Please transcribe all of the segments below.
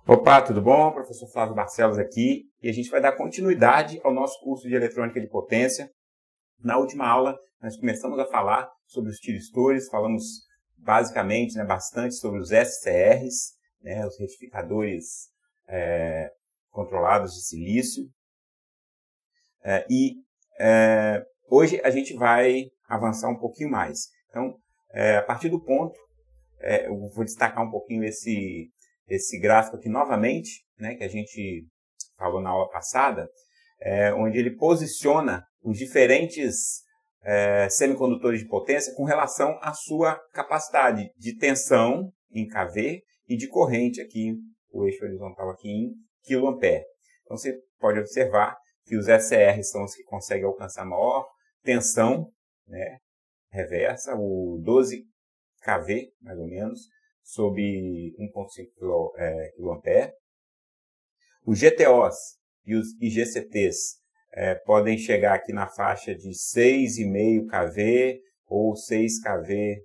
Opa, tudo bom? Professor Flávio Barcelos aqui, e a gente vai dar continuidade ao nosso curso de eletrônica de potência. Na última aula, nós começamos a falar sobre os tiristores, falamos basicamente, bastante sobre os SCRs, os retificadores controlados de silício. Hoje a gente vai avançar um pouquinho mais. Então, a partir do ponto, eu vou destacar um pouquinho esse gráfico aqui novamente, que a gente falou na aula passada, onde ele posiciona os diferentes semicondutores de potência com relação à sua capacidade de tensão em kV e de corrente aqui, o eixo horizontal aqui em kA. Então você pode observar que os SCR são os que conseguem alcançar maior tensão, reversa, o 12 kV, mais ou menos, sob 1,5 kA. Os GTOs e os IGCTs podem chegar aqui na faixa de 6,5 kV ou 6 kV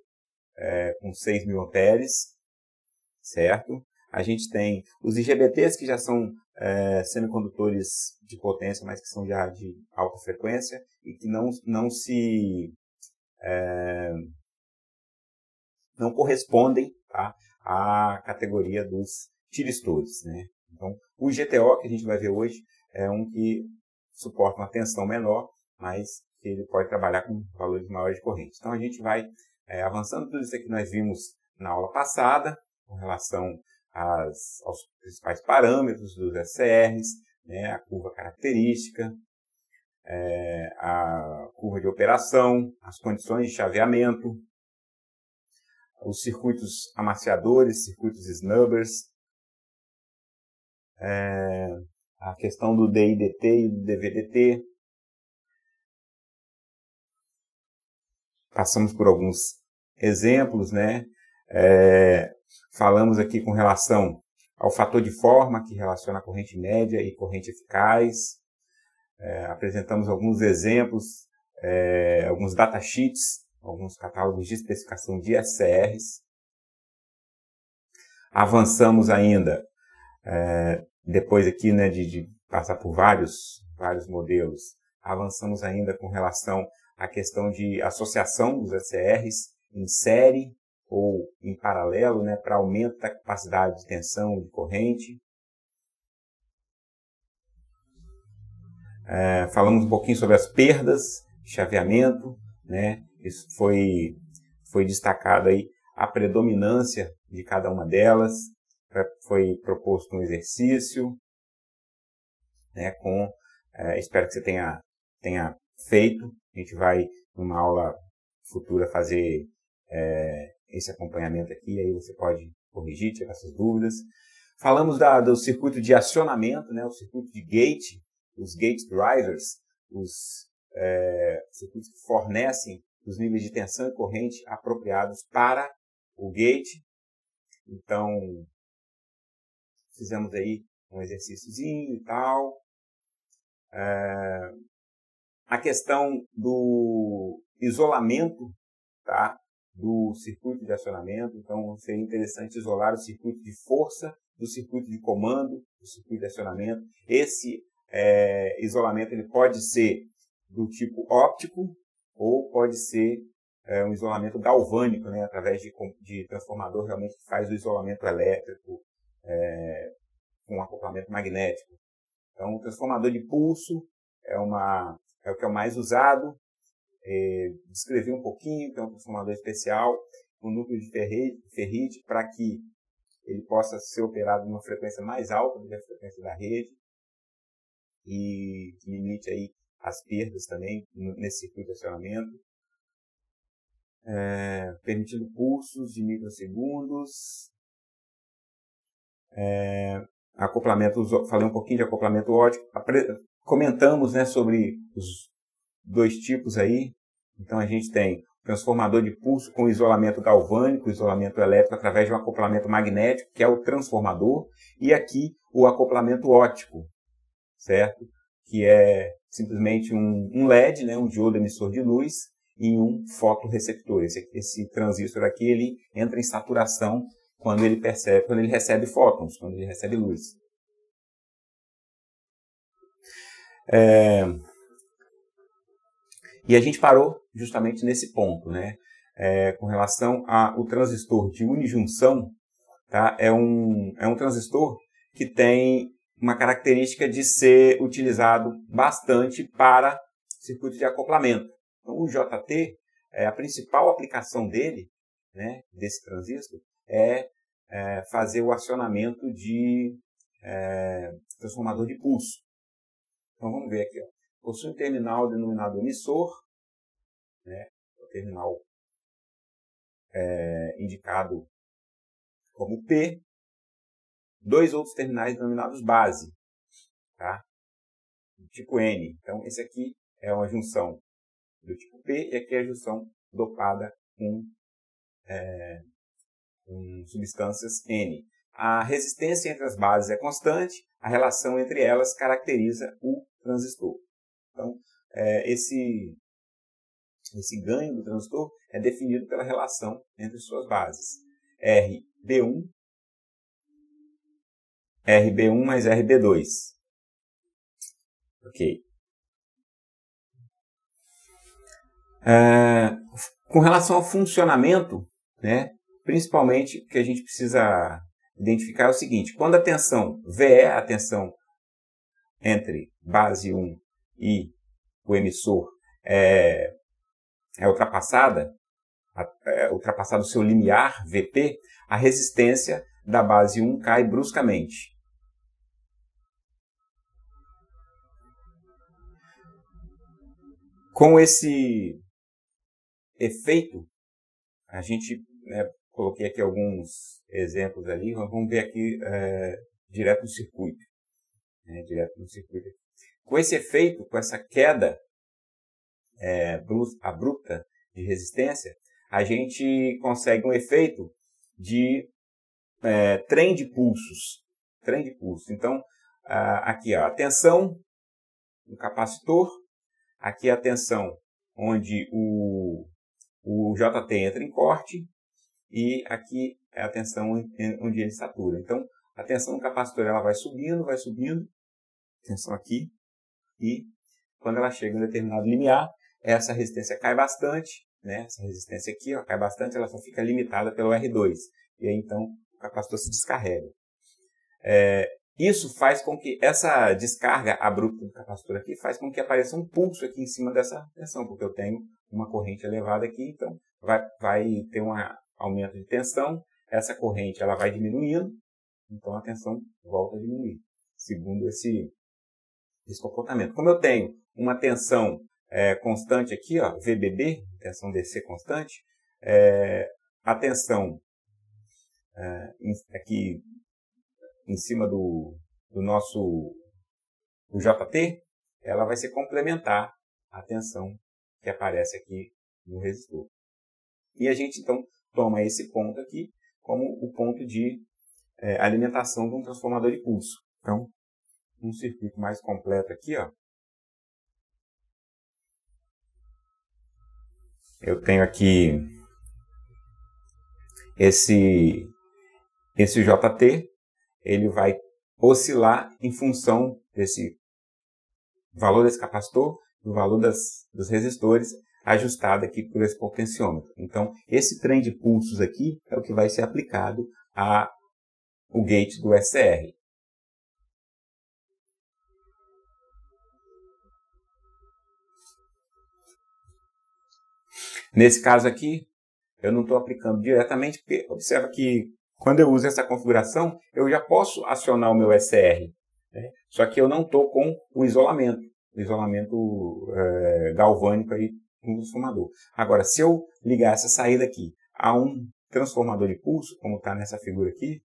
com 6.000 amperes, certo? A gente tem os IGBTs, que já são semicondutores de potência, mas que são já de alta frequência e que não correspondem, tá, à categoria dos tiristores, Então, o GTO, que a gente vai ver hoje, é um que suporta uma tensão menor, mas que ele pode trabalhar com valores maiores de corrente. Então, a gente vai avançando tudo isso aqui que nós vimos na aula passada, com relação aos principais parâmetros dos SCRs, a curva característica, a curva de operação, as condições de chaveamento, os circuitos amaciadores, circuitos snubbers, a questão do DIDT e do DVDT. Passamos por alguns exemplos, falamos aqui com relação ao fator de forma, que relaciona a corrente média e corrente eficaz. Apresentamos alguns exemplos, alguns datasheets, alguns catálogos de especificação de SCRs. Avançamos ainda, depois aqui de passar por vários modelos, avançamos ainda com relação à questão de associação dos SCRs em série ou em paralelo, para aumento da capacidade de tensão e de corrente. Falamos um pouquinho sobre as perdas de chaveamento, Isso foi destacado aí, a predominância de cada uma delas. Foi proposto um exercício, espero que você tenha feito. A gente vai, numa aula futura, fazer esse acompanhamento aqui, aí você pode corrigir, tirar suas dúvidas. Falamos do circuito de acionamento, o circuito de gate, os gate drivers, os circuitos que fornecem os níveis de tensão e corrente apropriados para o gate. Então, fizemos aí um exercíciozinho e tal. A questão do isolamento, tá, do circuito de acionamento. Então, seria interessante isolar o circuito de força do circuito de comando, do circuito de acionamento. Esse isolamento ele pode ser do tipo óptico ou pode ser um isolamento galvânico, através de transformador realmente que faz o isolamento elétrico com acoplamento magnético. Então, o transformador de pulso é o que é o mais usado. Descrevi um pouquinho, que é um transformador especial, um núcleo de ferrite, para que ele possa ser operado numa frequência mais alta do que a frequência da rede e limite aí as perdas também nesse circuito de acionamento, permitindo pulsos de microsegundos. Acoplamento, falei um pouquinho de acoplamento óptico, comentamos sobre os dois tipos aí. Então a gente tem o transformador de pulso com isolamento galvânico, isolamento elétrico através de um acoplamento magnético, que é o transformador, e aqui o acoplamento óptico, certo? Que é simplesmente um LED, um diodo emissor de luz, e um fotorreceptor. Esse transistor aqui ele entra em saturação quando ele recebe fótons, quando ele recebe luz. E a gente parou justamente nesse ponto, né? Com relação ao transistor de unijunção, tá? É um transistor que tem uma característica de ser utilizado bastante para circuito de acoplamento. Então, o JT, a principal aplicação dele, né, desse transistor, é fazer o acionamento de transformador de pulso. Então, vamos ver aqui. Ó. Possui um terminal denominado emissor, né, o terminal indicado como P, dois outros terminais denominados base, tá? Tipo N. Então, esse aqui é uma junção do tipo P e aqui é a junção dopada com substâncias N. A resistência entre as bases é constante, a relação entre elas caracteriza o transistor. Então, esse ganho do transistor é definido pela relação entre suas bases. RB1 mais RB2. Ok. Com relação ao funcionamento, né, principalmente o que a gente precisa identificar é o seguinte: quando a tensão VE, a tensão entre base 1 e o emissor, é ultrapassado o seu limiar, VP, a resistência da base 1 cai bruscamente. Com esse efeito, a gente, coloquei aqui alguns exemplos ali, vamos ver aqui direto no circuito. Com esse efeito, com essa queda abrupta de resistência, a gente consegue um efeito de trem de pulsos. Então, aqui ó, a tensão do capacitor, aqui a tensão onde o JT entra em corte e aqui é a tensão onde ele satura. Então, a tensão do capacitor ela vai subindo, tensão aqui, e quando ela chega em um determinado limiar, essa resistência cai bastante, né? Essa resistência aqui ó, cai bastante, ela só fica limitada pelo R2. E aí, então, o capacitor se descarrega. Isso faz com que essa descarga abrupta do capacitor aqui faz com que apareça um pulso aqui em cima dessa tensão, porque eu tenho uma corrente elevada aqui, então vai ter um aumento de tensão, essa corrente ela vai diminuindo, então a tensão volta a diminuir, segundo esse comportamento. Como eu tenho uma tensão constante aqui, ó, VBB, tensão DC constante, a tensão aqui em cima do nosso JT, ela vai ser complementar à tensão que aparece aqui no resistor. E a gente, então, toma esse ponto aqui como o ponto de alimentação de um transformador de pulso. Então, um circuito mais completo aqui, ó. Eu tenho aqui esse JT, ele vai oscilar em função desse valor desse capacitor, do valor dos resistores, ajustado aqui por esse potenciômetro. Então, esse trem de pulsos aqui é o que vai ser aplicado ao gate do SR. Nesse caso aqui, eu não estou aplicando diretamente, porque observa que quando eu uso essa configuração, eu já posso acionar o meu SR, né? Só que eu não estou com o isolamento galvânico aí no transformador. Agora, se eu ligar essa saída aqui a um transformador de pulso, como está nessa figura aqui,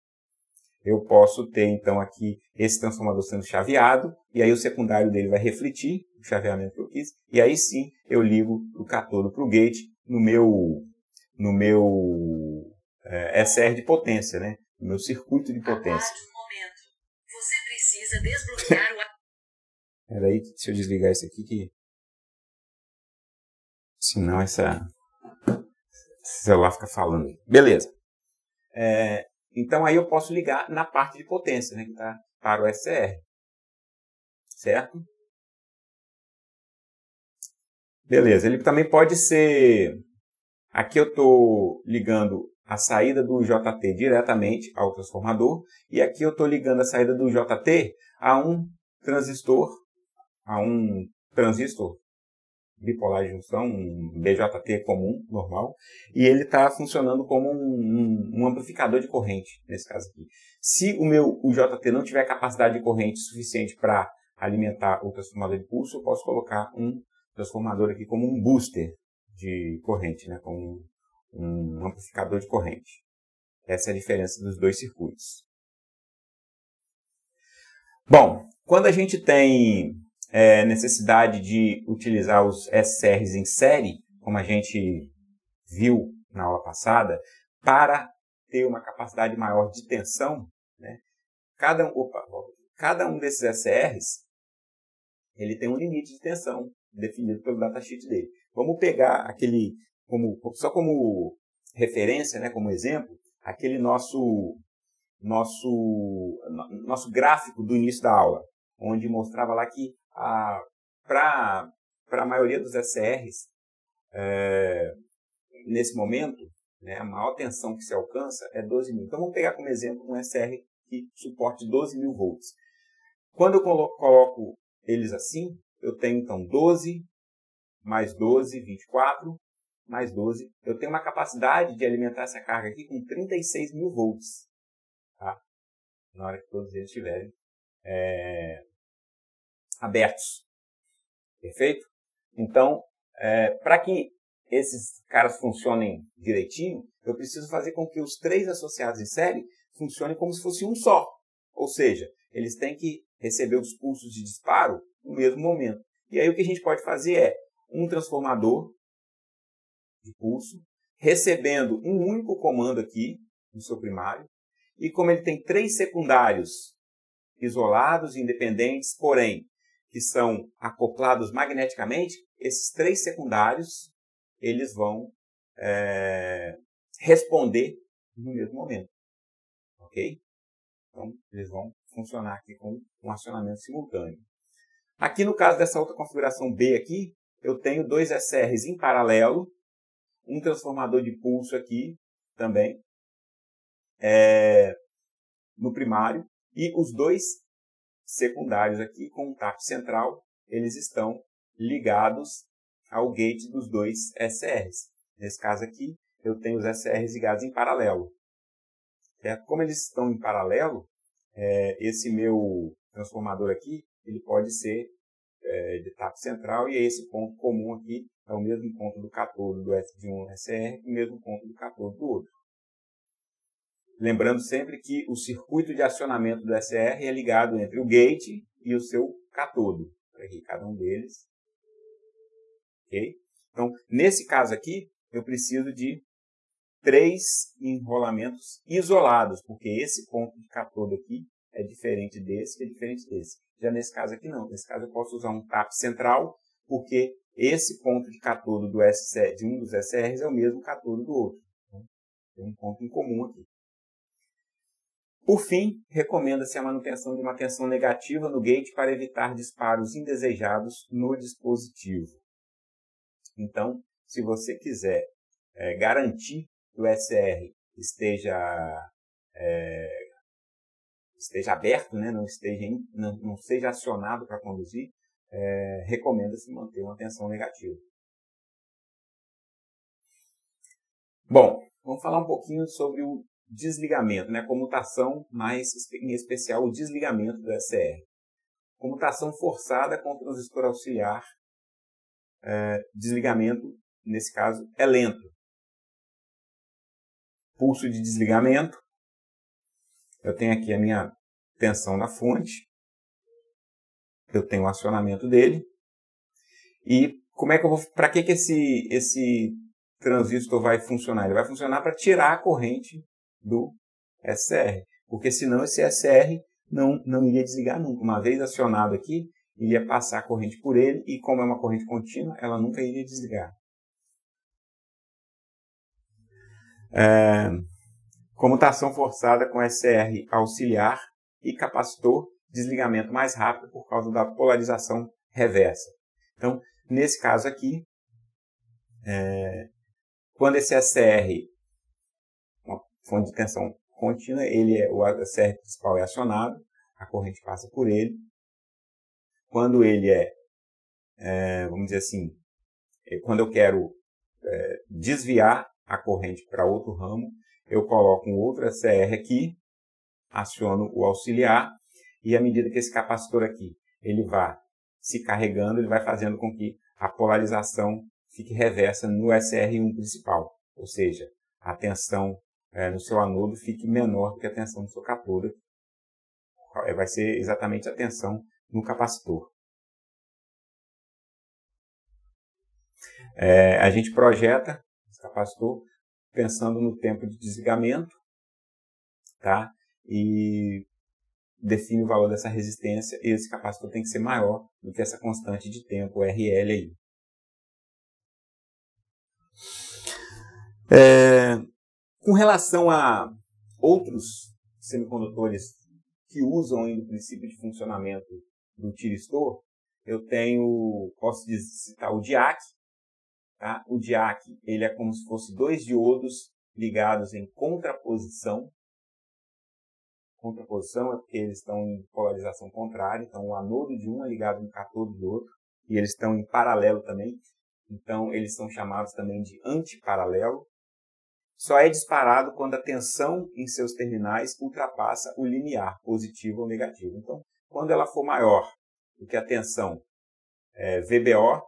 eu posso ter então aqui esse transformador sendo chaveado, e aí o secundário dele vai refletir o chaveamento que eu quis, e aí sim eu ligo o catodo para o gate no meu SR de potência, né? No meu circuito de potência. Você precisa desbloquear o... Peraí, deixa eu desligar isso aqui, que senão esse celular fica falando. Beleza. Então aí eu posso ligar na parte de potência, né, que está para o SCR. Certo? Beleza, ele também pode ser... Aqui eu estou ligando a saída do JT diretamente ao transformador e aqui eu estou ligando a saída do JT a um transistor bipolar de junção, um BJT comum, normal, e ele está funcionando como um amplificador de corrente, nesse caso aqui. Se o JT não tiver capacidade de corrente suficiente para alimentar o transformador de pulso, eu posso colocar um transformador aqui como um booster de corrente, né, como um amplificador de corrente. Essa é a diferença dos dois circuitos. Bom, quando a gente tem necessidade de utilizar os SCRs em série, como a gente viu na aula passada, para ter uma capacidade maior de tensão, né, cada um desses SCRs ele tem um limite de tensão definido pelo datasheet dele. Vamos pegar aquele, só como referência, né, como exemplo, aquele nosso gráfico do início da aula, onde mostrava lá que para a maioria dos SCRs, nesse momento, né, a maior tensão que se alcança é 12.000. Então vamos pegar como exemplo um SCR que suporte 12.000 volts. Quando eu coloco eles assim, eu tenho então 12, mais 12, 24, mais 12. Eu tenho uma capacidade de alimentar essa carga aqui com 36.000 volts. Tá? Na hora que todos eles estiverem abertos. Perfeito? Então, para que esses caras funcionem direitinho, eu preciso fazer com que os três associados em série funcionem como se fosse um só. Ou seja, eles têm que receber os pulsos de disparo no mesmo momento. E aí o que a gente pode fazer é um transformador de pulso, recebendo um único comando aqui no seu primário, e como ele tem três secundários isolados, independentes, porém, que são acoplados magneticamente, esses três secundários, eles vão responder no mesmo momento. Ok? Então, eles vão funcionar aqui com um acionamento simultâneo. Aqui no caso dessa outra configuração B aqui, eu tenho dois SCRs em paralelo, um transformador de pulso aqui também, no primário, e os dois secundários aqui com um tap central, eles estão ligados ao gate dos dois SCRs. Nesse caso aqui, eu tenho os SCRs ligados em paralelo. Como eles estão em paralelo, esse meu transformador aqui, ele pode ser de tap central, e esse ponto comum aqui é o mesmo ponto do catodo de um SCR e o mesmo ponto do catodo do outro. Lembrando sempre que o circuito de acionamento do SCR é ligado entre o gate e o seu catodo. Aqui, cada um deles. Okay? Então, nesse caso aqui, eu preciso de 3 enrolamentos isolados, porque esse ponto de catodo aqui é diferente desse, que é diferente desse. Já nesse caso aqui não. Nesse caso eu posso usar um tap central, porque esse ponto de catodo de um dos SCRs é o mesmo catodo do outro. Então, tem um ponto em comum aqui. Por fim, recomenda-se a manutenção de uma tensão negativa no gate para evitar disparos indesejados no dispositivo. Então, se você quiser garantir que o SCR esteja aberto, né, não seja acionado para conduzir, recomenda-se manter uma tensão negativa. Bom, vamos falar um pouquinho sobre o desligamento, né, comutação, mas em especial o desligamento do SCR. Comutação forçada com transistor auxiliar, desligamento, nesse caso, é lento. Pulso de desligamento, eu tenho aqui a minha tensão na fonte, eu tenho o acionamento dele, e como é que eu vou, para que esse transistor vai funcionar? Ele vai funcionar para tirar a corrente do SCR, porque senão esse SCR não iria desligar nunca. Uma vez acionado aqui, iria passar a corrente por ele, e como é uma corrente contínua, ela nunca iria desligar. Comutação forçada com SR auxiliar e capacitor, desligamento mais rápido por causa da polarização reversa. Então, nesse caso aqui, quando esse SR, uma fonte de tensão contínua, o SR principal é acionado, a corrente passa por ele. Quando ele vamos dizer assim, quando eu quero desviar a corrente para outro ramo, eu coloco um outro SR aqui, aciono o auxiliar, e à medida que esse capacitor aqui ele vai se carregando, ele vai fazendo com que a polarização fique reversa no SR1 principal, ou seja, a tensão no seu anodo fique menor do que a tensão no seu cátodo. Vai ser exatamente a tensão no capacitor. A gente projeta esse capacitor pensando no tempo de desligamento, tá? E define o valor dessa resistência, e esse capacitor tem que ser maior do que essa constante de tempo, RL aí. Com relação a outros semicondutores que usam ainda o princípio de funcionamento do tiristor, posso citar o DIAC. Tá? O DIAC ele é como se fosse dois diodos ligados em contraposição. Contraposição é porque eles estão em polarização contrária, então o anodo de um é ligado no cátodo do outro, e eles estão em paralelo também, então eles são chamados também de antiparalelo. Só é disparado quando a tensão em seus terminais ultrapassa o limiar, positivo ou negativo. Então, quando ela for maior do que a tensão VBO,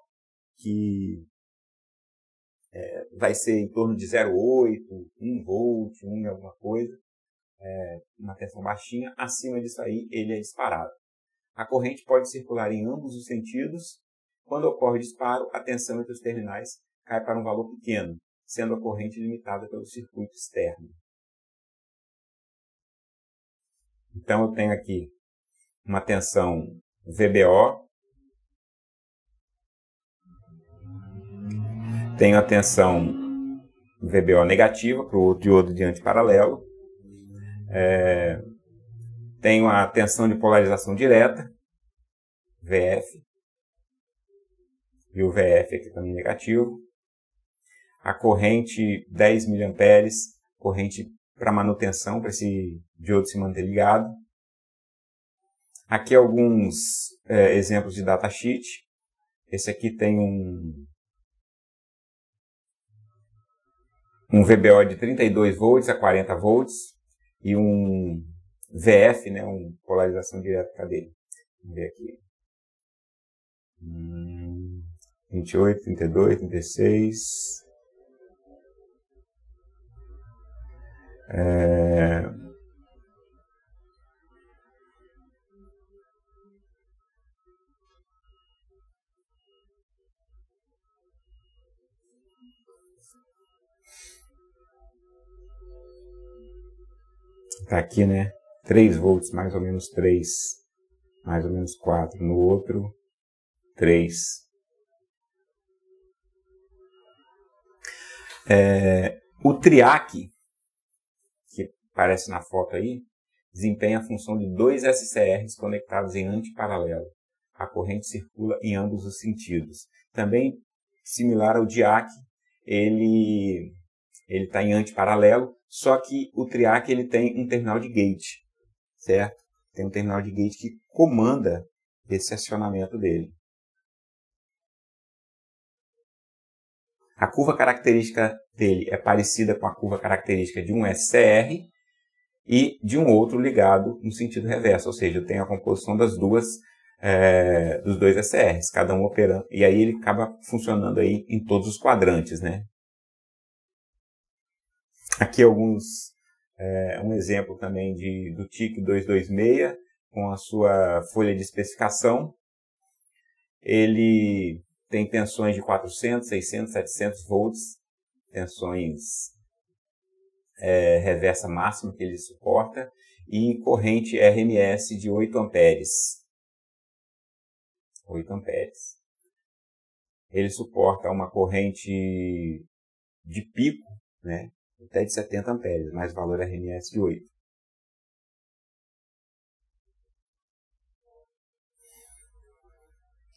que vai ser em torno de 0,8, 1 volt, 1 alguma coisa, uma tensão baixinha, acima disso aí ele é disparado. A corrente pode circular em ambos os sentidos. Quando ocorre o disparo, a tensão entre os terminais cai para um valor pequeno, sendo a corrente limitada pelo circuito externo. Então eu tenho aqui uma tensão VBO, tenho a tensão VBO negativa para o diodo de antiparalelo, tenho a tensão de polarização direta, VF, e o VF aqui também negativo. A corrente 10 mA, corrente para manutenção, para esse diodo se manter ligado. Aqui alguns exemplos de datasheet. Esse aqui tem um VBO de 32 volts a 40 volts e um VF, né, uma polarização direta. Cadê? Vamos ver aqui. 28, 32, 36... Tá aqui, né? 3 volts, mais ou menos 3, mais ou menos 4. No outro, 3. O TRIAC, que aparece na foto aí, desempenha a função de dois SCRs conectados em antiparalelo. A corrente circula em ambos os sentidos. Também, similar ao DIAC, ele está em antiparalelo, só que o TRIAC ele tem um terminal de gate, certo? Tem um terminal de gate que comanda esse acionamento dele. A curva característica dele é parecida com a curva característica de um SCR e de um outro ligado no sentido reverso, ou seja, eu tenho a composição dos dois SCRs, cada um operando, e aí ele acaba funcionando aí em todos os quadrantes, né? Aqui um exemplo também do TIC 226, com a sua folha de especificação. Ele tem tensões de 400, 600, 700 volts, tensões reversa máxima que ele suporta, e corrente RMS de 8 amperes. 8 amperes. Ele suporta uma corrente de pico, né? até de 70 amperes, mais valor RMS de 8.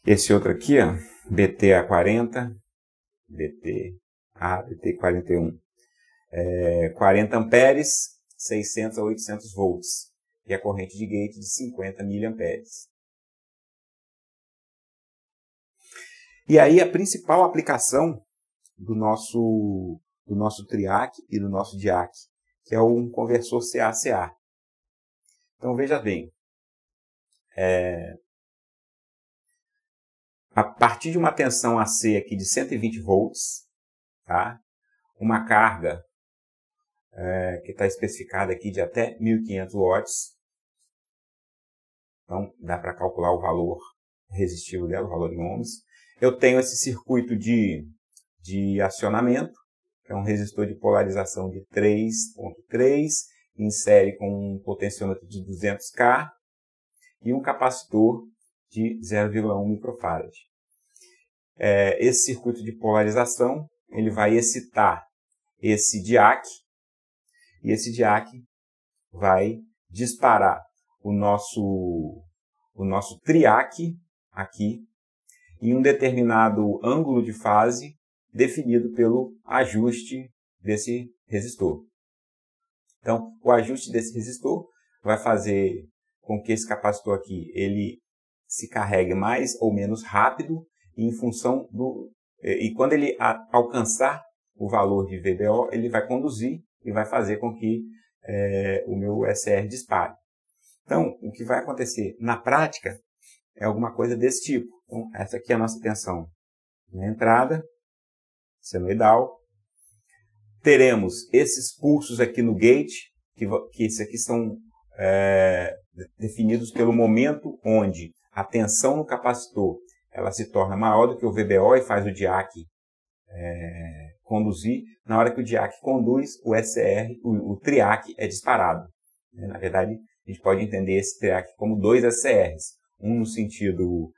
Esse outro aqui, ó, BTA40, BT41, 40 amperes, 600 a 800 volts, e a corrente de gate de 50 miliamperes. E aí a principal aplicação do nosso TRIAC e do nosso DIAC, que é um conversor CA-CA. Então veja bem, a partir de uma tensão AC aqui de 120 volts, tá? Uma carga que está especificada aqui de até 1500 watts, então dá para calcular o valor resistivo dela, o valor em ohms. Eu tenho esse circuito de acionamento, que é um resistor de polarização de 3.3, em série com um potenciômetro de 200K e um capacitor de 0,1 microfarad. Esse circuito de polarização ele vai excitar esse DIAC, e esse DIAC vai disparar o nosso TRIAC aqui em um determinado ângulo de fase definido pelo ajuste desse resistor. Então, o ajuste desse resistor vai fazer com que esse capacitor aqui ele se carregue mais ou menos rápido em função e quando ele alcançar o valor de VBO, ele vai conduzir e vai fazer com que o meu SR dispare. Então, o que vai acontecer na prática é alguma coisa desse tipo. Então, essa aqui é a nossa tensão na entrada, senoidal. Teremos esses pulsos aqui no gate, que esses aqui são definidos pelo momento onde a tensão no capacitor ela se torna maior do que o VBO e faz o DIAC conduzir. Na hora que o DIAC conduz, o SR, o TRIAC é disparado. Na verdade, a gente pode entender esse TRIAC como dois SRs. Um no sentido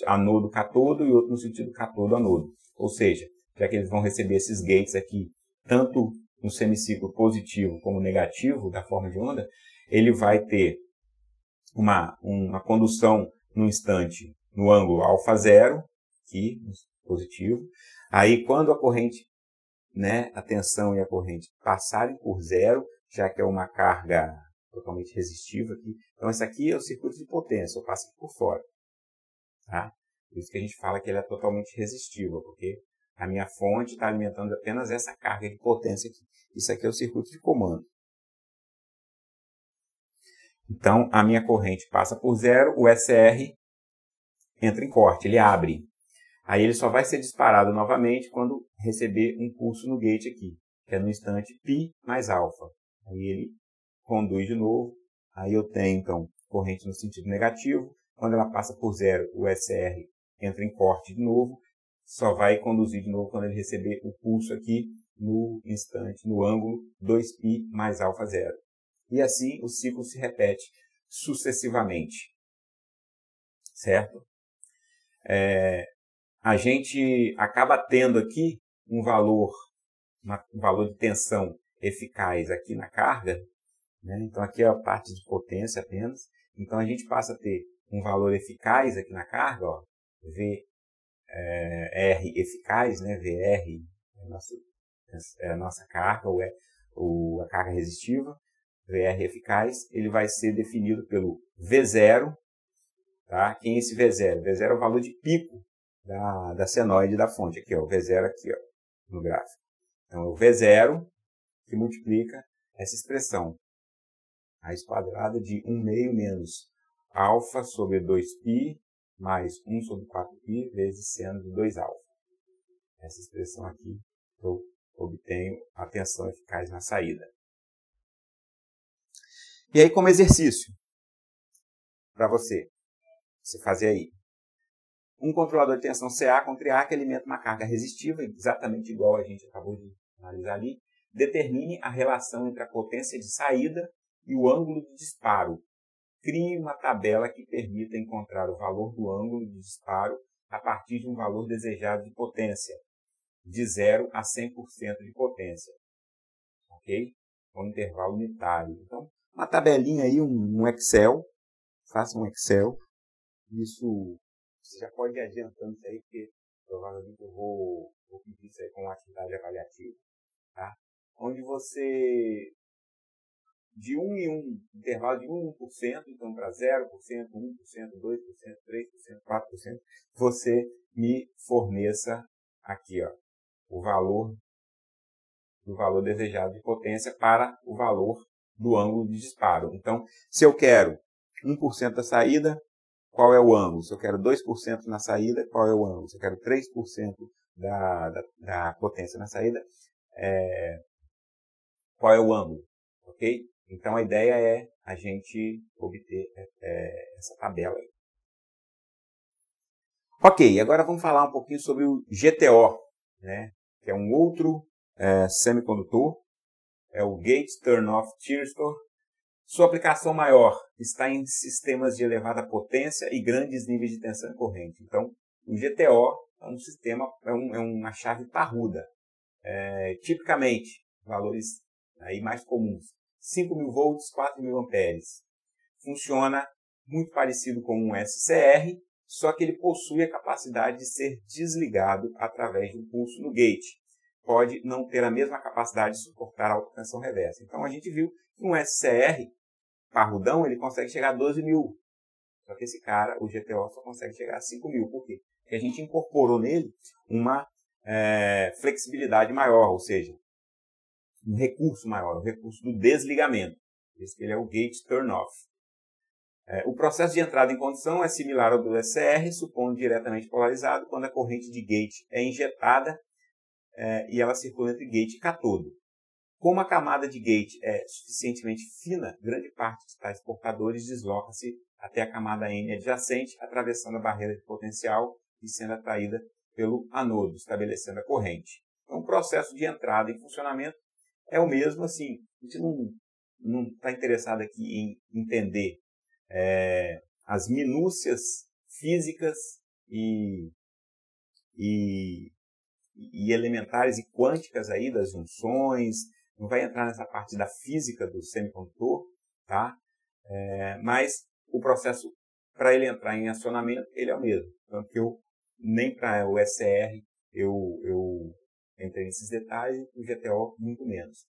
anodo-catodo e outro no sentido catodo-anodo. Ou seja, já que eles vão receber esses gates aqui, tanto no semiciclo positivo como negativo da forma de onda, ele vai ter uma condução no instante no ângulo alfa zero, aqui, positivo. Aí quando a corrente, a tensão e a corrente passarem por zero, já que é uma carga totalmente resistiva aqui. Então, esse aqui é o circuito de potência, eu passo aqui por fora. Tá? Por isso que a gente fala que ele é totalmente resistivo, porque a minha fonte está alimentando apenas essa carga de potência aqui. Isso aqui é o circuito de comando. Então, a minha corrente passa por zero, o SR entra em corte, ele abre. Aí ele só vai ser disparado novamente quando receber um pulso no gate aqui, que é no instante π mais alfa. Aí ele conduz de novo, aí eu tenho então corrente no sentido negativo, quando ela passa por zero, o SR entra em corte de novo, só vai conduzir de novo quando ele receber o pulso aqui no instante, no ângulo 2π mais alfa zero. E assim o ciclo se repete sucessivamente, certo? A gente acaba tendo aqui um valor de tensão eficaz aqui na carga, Então aqui é a parte de potência apenas. Então a gente passa a ter um valor eficaz aqui na carga, ó, R eficaz, VR é a nossa carga, a carga resistiva, VR eficaz, ele vai ser definido pelo V0, tá? Quem é esse V0? V0 é o valor de pico da senoide da fonte, aqui, ó, o V0 aqui, ó, no gráfico. Então é o V0 que multiplica essa expressão, raiz quadrada de 1 meio menos alfa sobre 2π mais 1 sobre 4π vezes seno de 2α. Essa expressão aqui eu obtenho a tensão eficaz na saída. E aí, como exercício, para você fazer aí. Um controlador de tensão CA com TRIAC alimenta uma carga resistiva, exatamente igual a gente acabou de analisar ali. Determine a relação entre a potência de saída e o ângulo de disparo. Crie uma tabela que permita encontrar o valor do ângulo de disparo a partir de um valor desejado de potência. de 0 a 100% de potência. Ok? Com intervalo unitário. Então, uma tabelinha aí, um Excel. Faça um Excel. Isso, você já pode ir adiantando isso aí, porque provavelmente eu vou pedir isso aí com uma atividade avaliativa. Tá? Onde você, de 1 em 1, intervalo de 1 em 1%, então para 0%, 1%, 2%, 3%, 4%, você me forneça aqui, ó, o valor desejado de potência para o valor do ângulo de disparo. Então, se eu quero 1% da saída, qual é o ângulo? Se eu quero 2% na saída, qual é o ângulo? Se eu quero 3% da potência na saída, qual é o ângulo? Ok? Então, a ideia é a gente obter essa tabela aí. Ok, agora vamos falar um pouquinho sobre o GTO, né? Que é um outro semicondutor, é o Gate Turn-Off Thyristor. Sua aplicação maior está em sistemas de elevada potência e grandes níveis de tensão e corrente. Então, o GTO é um sistema, é uma chave parruda. Tipicamente, valores aí mais comuns, 5.000 volts, 4.000 amperes. Funciona muito parecido com um SCR, só que ele possui a capacidade de ser desligado através de um pulso no gate. Pode não ter a mesma capacidade de suportar a alta tensão reversa. Então, a gente viu que um SCR parrudão, ele consegue chegar a 12.000. Só que esse cara, o GTO, só consegue chegar a 5.000. Por quê? Porque a gente incorporou nele uma flexibilidade maior, ou seja, um recurso maior, o recurso do desligamento. Esse ele é o Gate Turn-Off. O processo de entrada em condição é similar ao do SCR, supondo diretamente polarizado, quando a corrente de gate é injetada e ela circula entre gate e catodo. Como a camada de gate é suficientemente fina, grande parte de tais portadores desloca-se até a camada N adjacente, atravessando a barreira de potencial e sendo atraída pelo anodo, estabelecendo a corrente. Então, o processo de entrada em funcionamento é o mesmo, assim, a gente não está interessado aqui em entender as minúcias físicas e elementares e quânticas aí das junções, não vai entrar nessa parte da física do semicondutor, tá? Mas o processo, para ele entrar em acionamento, ele é o mesmo. Tanto que nem para o SCR eu entrei nesses detalhes, e o GTO muito menos.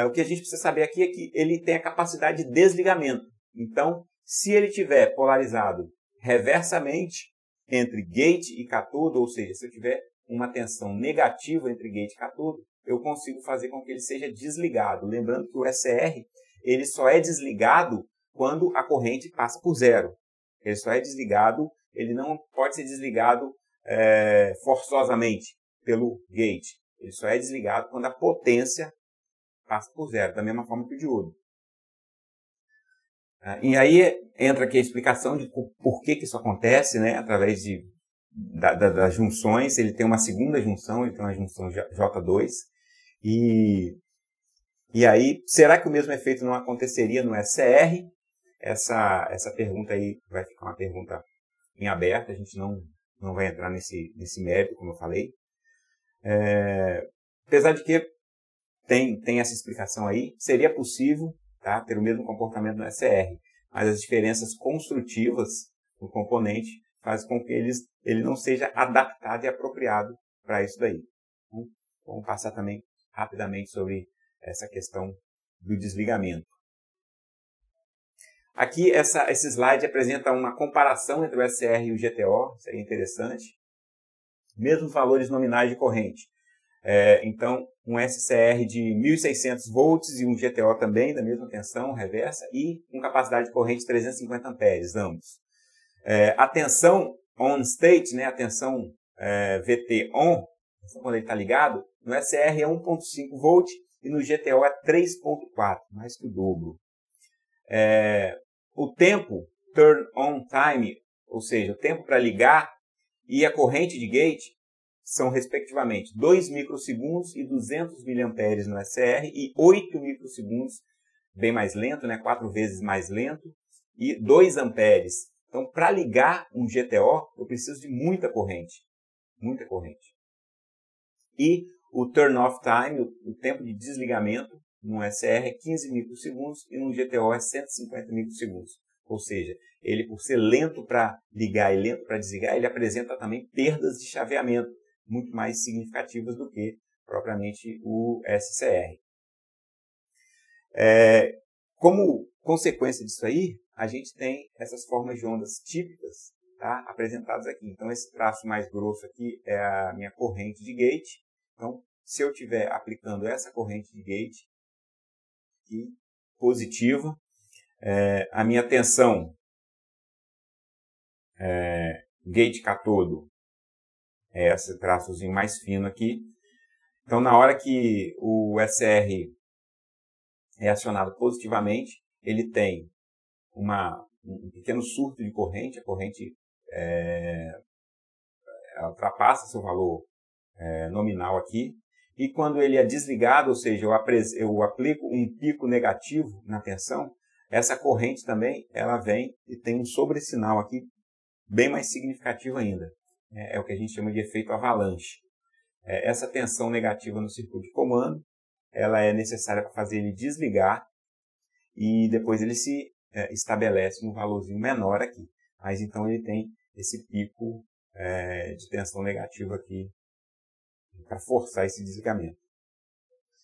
O que a gente precisa saber aqui é que ele tem a capacidade de desligamento. Então, se ele estiver polarizado reversamente entre gate e catodo, ou seja, se eu tiver uma tensão negativa entre gate e catodo, eu consigo fazer com que ele seja desligado. Lembrando que o SCR ele só é desligado quando a corrente passa por 0. Ele só é desligado, ele não pode ser desligado forçosamente pelo gate. Ele só é desligado quando a potência passa por 0, da mesma forma que o diodo. E aí entra aqui a explicação de por que isso acontece, né? Através das junções. Ele tem uma segunda junção, ele tem uma junção J2. E aí, será que o mesmo efeito não aconteceria no SCR? Essa pergunta aí vai ficar uma pergunta em aberto, a gente não vai entrar nesse mérito, como eu falei. Apesar de que tem essa explicação aí, seria possível, tá, ter o mesmo comportamento no SCR, mas as diferenças construtivas do componente fazem com que ele não seja adaptado e apropriado para isso daí. Então, vamos passar também rapidamente sobre essa questão do desligamento. Aqui, esse slide apresenta uma comparação entre o SCR e o GTO, seria interessante. Mesmos valores nominais de corrente. Então, um SCR de 1.600 volts e um GTO também, da mesma tensão reversa, e com capacidade de corrente de 350 amperes, ambos. A tensão on state, né, a tensão VT on, quando ele está ligado, no SCR é 1.5 volt e no GTO é 3.4, mais que o dobro. O tempo, turn on time, ou seja, o tempo para ligar e a corrente de gate são respectivamente 2 microsegundos e 200 miliamperes no SCR e 8 microsegundos, bem mais lento, né, 4 vezes mais lento, e 2 amperes. Então, para ligar um GTO, eu preciso de muita corrente. Muita corrente. E o turn-off time, o tempo de desligamento, no SR é 15 microsegundos e no GTO é 150 microsegundos. Ou seja, ele, por ser lento para ligar e lento para desligar, ele apresenta também perdas de chaveamento muito mais significativas do que propriamente o SCR. Como consequência disso aí, a gente tem essas formas de ondas típicas, tá, apresentadas aqui. Então, esse traço mais grosso aqui é a minha corrente de gate. Então, se eu estiver aplicando essa corrente de gate aqui, positiva, a minha tensão gate catodo é esse traçozinho mais fino aqui. Então, na hora que o SR é acionado positivamente, ele tem um pequeno surto de corrente, a corrente ultrapassa seu valor nominal aqui, e quando ele é desligado, ou seja, eu aplico um pico negativo na tensão, essa corrente também ela vem e tem um sobressinal aqui bem mais significativo ainda. É o que a gente chama de efeito avalanche. Essa tensão negativa no circuito de comando, ela é necessária para fazer ele desligar e depois ele se estabelece num valorzinho menor aqui. Mas então ele tem esse pico de tensão negativa aqui para forçar esse desligamento.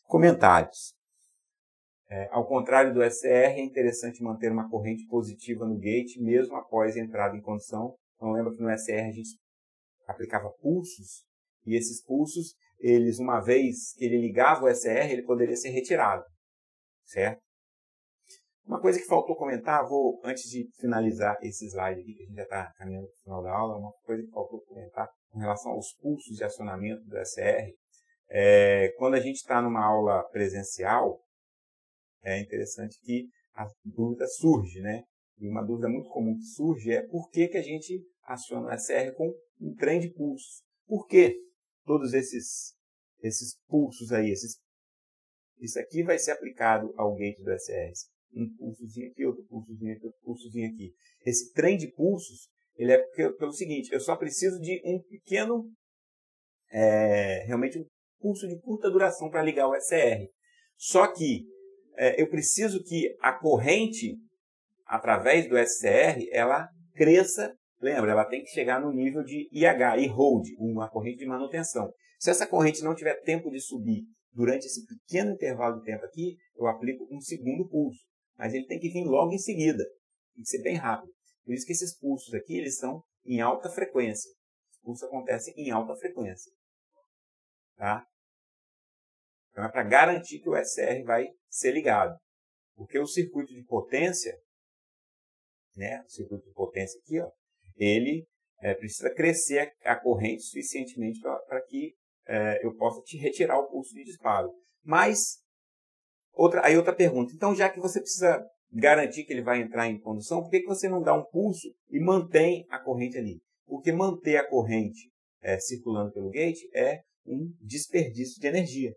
Comentários. Ao contrário do SR, é interessante manter uma corrente positiva no gate mesmo após a entrada em condição. Então lembra que no SR a gente aplicava pulsos e esses pulsos, eles, uma vez que ele ligava o SR, ele poderia ser retirado, certo? Uma coisa que faltou comentar, antes de finalizar esse slide aqui, que a gente já está caminhando para o final da aula, uma coisa que faltou comentar com relação aos pulsos de acionamento do SR. Quando a gente está numa aula presencial, é interessante que a dúvida surge, né? E uma dúvida muito comum que surge é por que a gente aciona o SR com um trem de pulsos? Por que todos esses pulsos aí? Isso aqui vai ser aplicado ao gate do SR. Um pulsozinho aqui, outro pulsozinho aqui, outro pulsozinho aqui. Esse trem de pulsos, ele é pelo seguinte, eu só preciso de um pequeno, realmente um pulso de curta duração para ligar o SR. Só que eu preciso que a corrente, através do SCR, ela cresça, lembra, ela tem que chegar no nível de IH, e hold, uma corrente de manutenção. Se essa corrente não tiver tempo de subir durante esse pequeno intervalo de tempo aqui, eu aplico um segundo pulso. Mas ele tem que vir logo em seguida. Tem que ser bem rápido. Por isso que esses pulsos aqui, eles são em alta frequência. Os pulsos acontecem em alta frequência. Tá? Então é para garantir que o SCR vai ser ligado. Porque o circuito de potência, né, o circuito de potência aqui, ó, ele precisa crescer a corrente suficientemente para que eu possa te retirar o pulso de disparo. Mas, outra pergunta. Então, já que você precisa garantir que ele vai entrar em condução, por que você não dá um pulso e mantém a corrente ali? Porque manter a corrente circulando pelo gate é um desperdício de energia.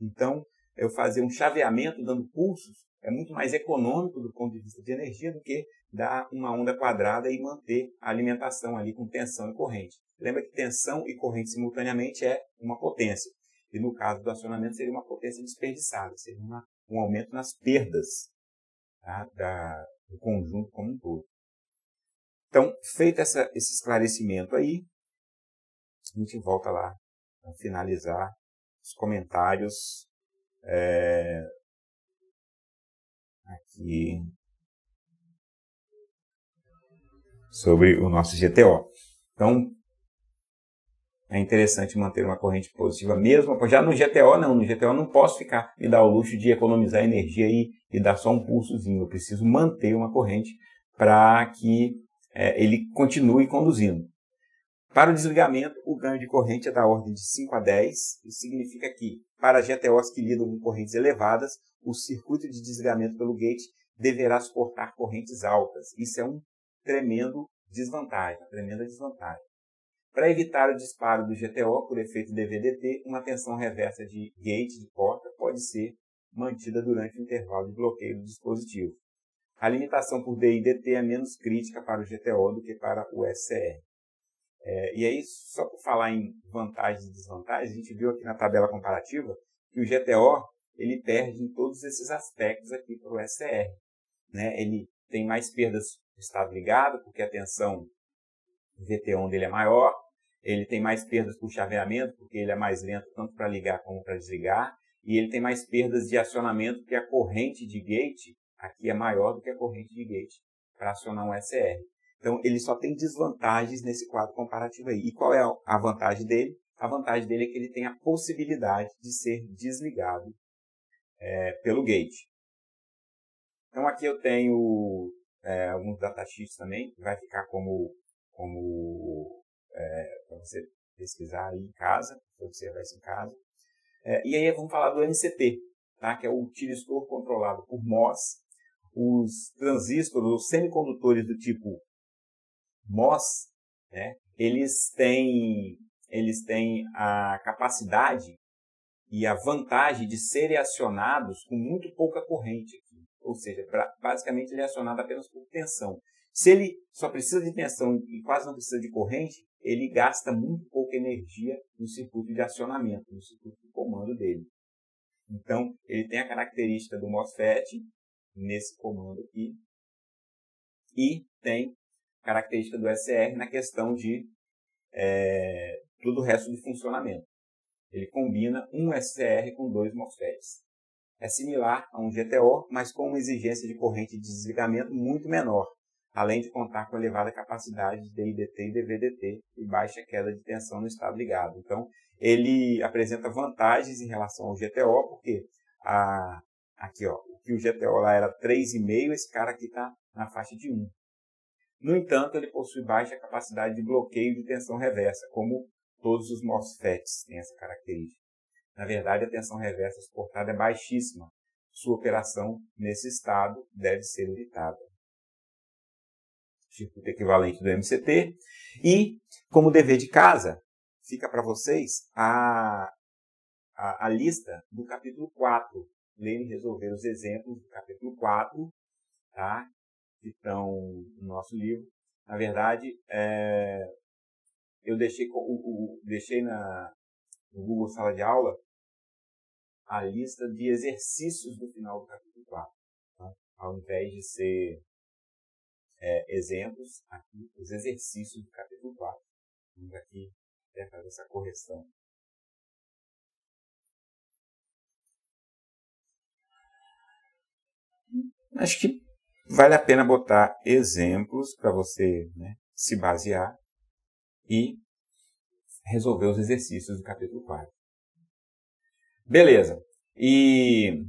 Então, eu fazer um chaveamento dando pulsos é muito mais econômico do ponto de vista de energia do que dar uma onda quadrada e manter a alimentação ali com tensão e corrente. Lembra que tensão e corrente simultaneamente é uma potência. E no caso do acionamento seria uma potência desperdiçada, seria um aumento nas perdas, tá, do conjunto como um todo. Então, feito esse esclarecimento aí, a gente volta lá para finalizar os comentários aqui sobre o nosso GTO. Então, é interessante manter uma corrente positiva mesmo. Já no GTO não posso me dar o luxo de economizar energia e dar só um pulsozinho. Eu preciso manter uma corrente para que ele continue conduzindo. Para o desligamento, o ganho de corrente é da ordem de 5 a 10. Isso significa que, para GTOs que lidam com correntes elevadas, o circuito de desligamento pelo gate deverá suportar correntes altas. Isso é uma tremenda desvantagem. Para evitar o disparo do GTO por efeito DVDT, uma tensão reversa de gate de porta pode ser mantida durante o intervalo de bloqueio do dispositivo. A limitação por DI/DT é menos crítica para o GTO do que para o SCR. E aí, só por falar em vantagens e desvantagens, a gente viu aqui na tabela comparativa que o GTO ele perde em todos esses aspectos aqui para o SCR. Né? Ele tem mais perdas no estado ligado, porque a tensão VT1 dele é maior. Ele tem mais perdas por chaveamento, porque ele é mais lento tanto para ligar como para desligar. E ele tem mais perdas de acionamento, porque a corrente de gate aqui é maior do que a corrente de gate para acionar um SCR. Então, ele só tem desvantagens nesse quadro comparativo aí. E qual é a vantagem dele? A vantagem dele é que ele tem a possibilidade de ser desligado pelo gate. Então, aqui eu tenho alguns datasheets também, que vai ficar como para você pesquisar aí em casa, observar isso em casa. E aí vamos falar do MCT, tá? Que é o tiristor controlado por MOS. Os transistores, os semicondutores do tipo MOS, né? Eles têm a capacidade e a vantagem de serem acionados com muito pouca corrente aqui. Ou seja, basicamente ele é acionado apenas por tensão. Se ele só precisa de tensão e quase não precisa de corrente, ele gasta muito pouca energia no circuito de acionamento, no circuito de comando dele. Então, ele tem a característica do MOSFET nesse comando aqui e tem a característica do SCR na questão de todo o resto de funcionamento. Ele combina um SCR com 2 MOSFETs. É similar a um GTO, mas com uma exigência de corrente de desligamento muito menor, além de contar com elevada capacidade de DIDT e DVDT e baixa queda de tensão no estado ligado. Então, ele apresenta vantagens em relação ao GTO, porque aqui, ó, o que o GTO lá era 3,5, esse cara aqui está na faixa de 1. No entanto, ele possui baixa capacidade de bloqueio de tensão reversa, como todos os MOSFETs têm essa característica. Na verdade, a tensão reversa suportada é baixíssima. Sua operação nesse estado deve ser evitada. Circuito equivalente do MCT. E, como dever de casa, fica para vocês a lista do capítulo 4. Ler e resolver os exemplos do capítulo 4, tá? Que estão no nosso livro. Na verdade, eu deixei no Google Sala de Aula a lista de exercícios do final do capítulo 4. Tá? Ao invés de ser exemplos, aqui os exercícios do capítulo 4. Vamos aqui fazer essa correção. Acho que vale a pena botar exemplos para você, né, se basear e resolver os exercícios do capítulo 4. Beleza. E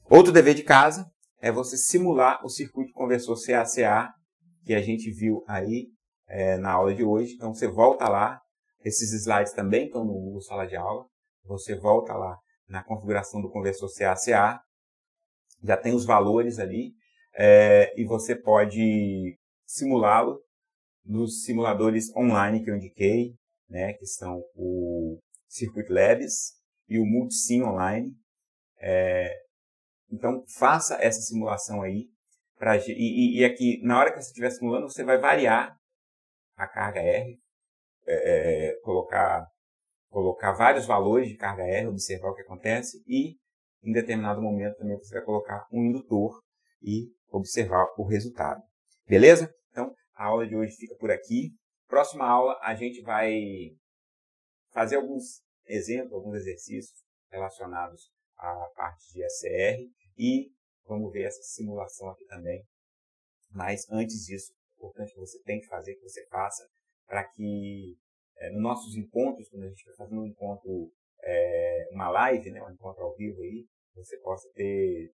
outro dever de casa é você simular o circuito conversor CA-CA que a gente viu aí na aula de hoje. Então você volta lá, esses slides também estão no Google Sala de Aula. Você volta lá na configuração do conversor CA-CA, já tem os valores ali e você pode simulá-lo nos simuladores online que eu indiquei, né, que são o Circuit Labs e o Multisim Online. Então, faça essa simulação aí. E aqui, na hora que você estiver simulando, você vai variar a carga R, colocar vários valores de carga R, observar o que acontece, e em determinado momento também você vai colocar um indutor e observar o resultado. Beleza? Então, a aula de hoje fica por aqui. Próxima aula, a gente vai fazer alguns exemplos, alguns exercícios relacionados à parte de SCR e vamos ver essa simulação aqui também. Mas antes disso, é importante que você tem que fazer, que você faça, para que nos nossos encontros, quando a gente vai fazer um encontro, uma live, né, um encontro ao vivo aí, você possa ter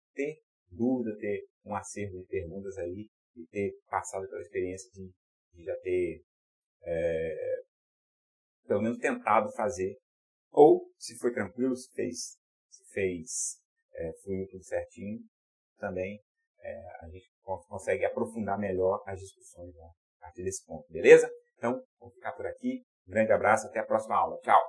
dúvida, ter um acervo de perguntas aí e ter passado pela experiência de já ter pelo menos tentado fazer, ou se foi tranquilo, se fluiu tudo certinho, também a gente consegue aprofundar melhor as discussões a partir desse ponto, beleza? Então, vamos ficar por aqui. Um grande abraço, até a próxima aula. Tchau!